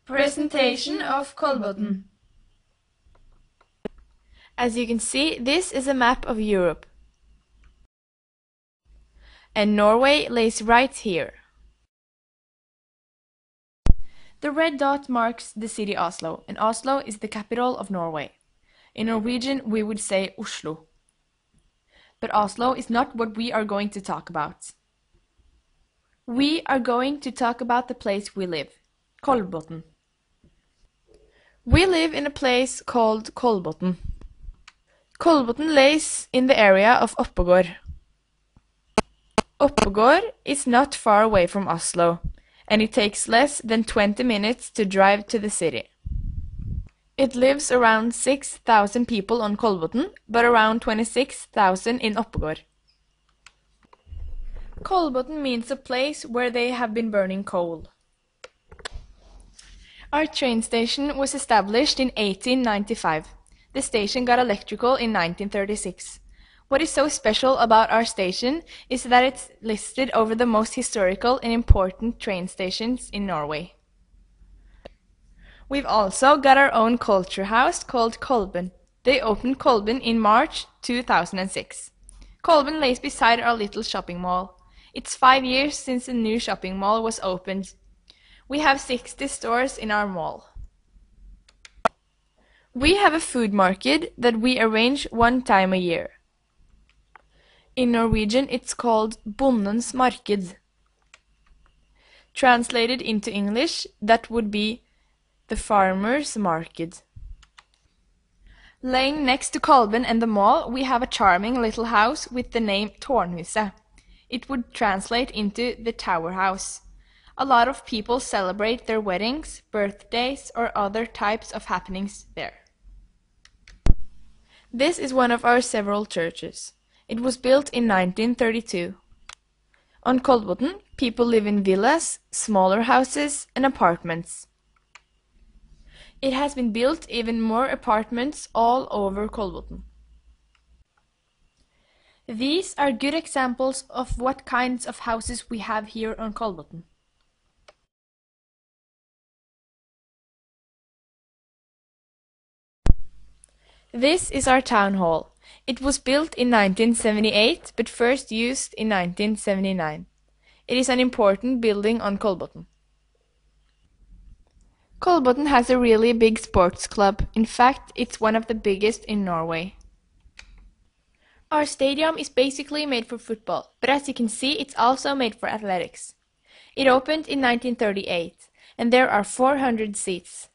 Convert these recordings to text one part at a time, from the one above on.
Presentation of Kolbotn. As you can see, this is a map of Europe. And Norway lays right here. The red dot marks the city Oslo, and Oslo is the capital of Norway. In Norwegian, we would say Oslo. But Oslo is not what we are going to talk about. We are going to talk about the place we live, Kolbotn. We live in a place called Kolbotn. Kolbotn lays in the area of Oppegård. Oppegård is not far away from Oslo, and it takes less than 20 minutes to drive to the city. It lives around 6,000 people on Kolbotn, but around 26,000 in Oppegård. Kolbotn means a place where they have been burning coal. Our train station was established in 1895. The station got electrical in 1936. What is so special about our station is that it's listed over the most historical and important train stations in Norway. We've also got our own culture house called Kolben. They opened Kolben in March 2006. Kolben lays beside our little shopping mall. It's 5 years since the new shopping mall was opened. We have 60 stores in our mall. We have a food market that we arrange one time a year. In Norwegian, it's called Bondens Marked. Translated into English, that would be the farmer's market. Laying next to Kolben and the mall, we have a charming little house with the name Tårnhuset. It would translate into the tower house. A lot of people celebrate their weddings, birthdays, or other types of happenings there. This is one of our several churches. It was built in 1932. On Kolbotn, people live in villas, smaller houses, and apartments. It has been built even more apartments all over Kolbotn. These are good examples of what kinds of houses we have here on Kolbotn. This is our town hall. It was built in 1978, but first used in 1979. It is an important building on Kolbotn. Kolbotn has a really big sports club. In fact, it's one of the biggest in Norway. Our stadium is basically made for football, but as you can see, it's also made for athletics. It opened in 1938, and there are 400 seats.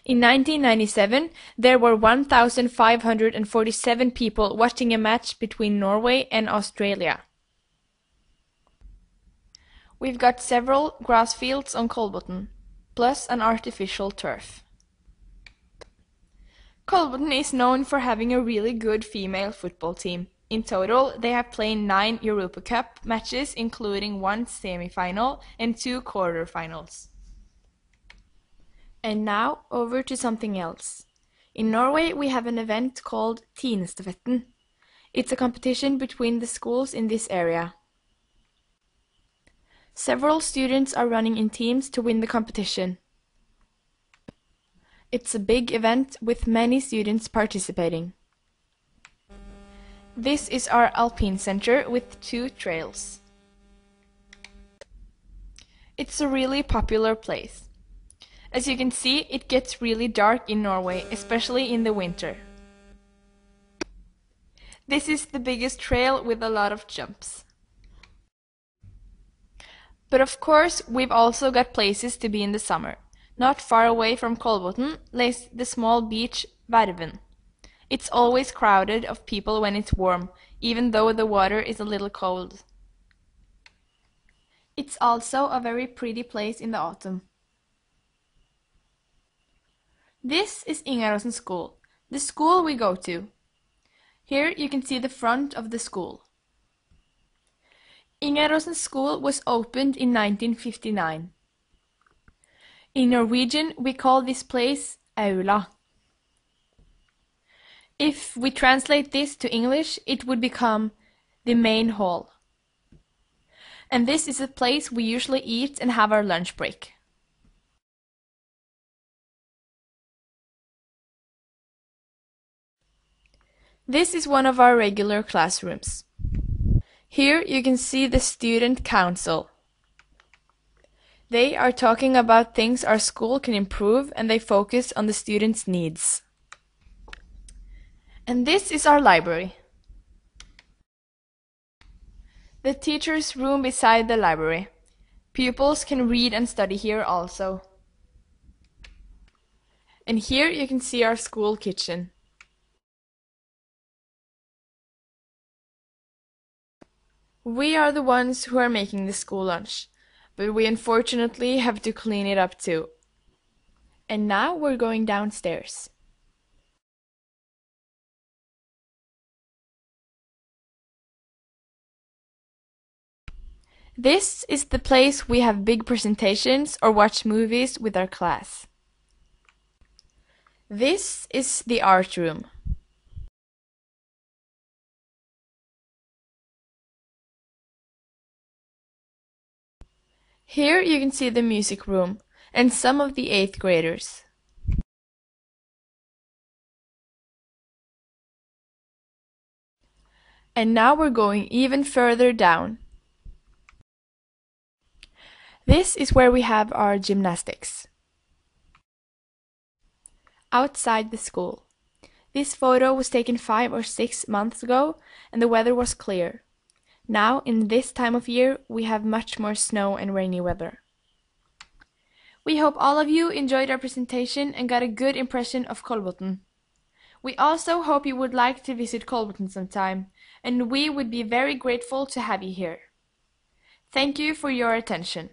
In 1997, there were 1,547 people watching a match between Norway and Australia. We've got several grass fields on Kolbotn, plus an artificial turf. Kolbotn is known for having a really good female football team. In total, they have played 9 Europa Cup matches, including 1 semi-final and 2 quarter-finals. And now, over to something else. In Norway, we have an event called Tinestafetten. It's a competition between the schools in this area. Several students are running in teams to win the competition. It's a big event with many students participating. This is our Alpine Center with 2 trails. It's a really popular place. As you can see, it gets really dark in Norway, especially in the winter. This is the biggest trail with a lot of jumps. But of course, we've also got places to be in the summer. Not far away from Kolbotn lays the small beach Verven. It's always crowded of people when it's warm, even though the water is a little cold. It's also a very pretty place in the autumn. This is Ingaråsen School, the school we go to. Here you can see the front of the school. Ingaråsen School was opened in 1959. In Norwegian, we call this place Aula. If we translate this to English, it would become the main hall. And this is a place we usually eat and have our lunch break. This is one of our regular classrooms. Here you can see the student council. They are talking about things our school can improve, and they focus on the students' needs. And this is our library. The teacher's room beside the library. Pupils can read and study here also. And here you can see our school kitchen. We are the ones who are making the school lunch, but we unfortunately have to clean it up too. And now we're going downstairs. This is the place we have big presentations or watch movies with our class. This is the art room. Here you can see the music room and some of the 8th graders. And now we're going even further down. This is where we have our gymnastics. Outside the school. This photo was taken 5 or 6 months ago and the weather was clear. Now, in this time of year, we have much more snow and rainy weather. We hope all of you enjoyed our presentation and got a good impression of Kolbotn. We also hope you would like to visit Kolbotn sometime, and we would be very grateful to have you here. Thank you for your attention.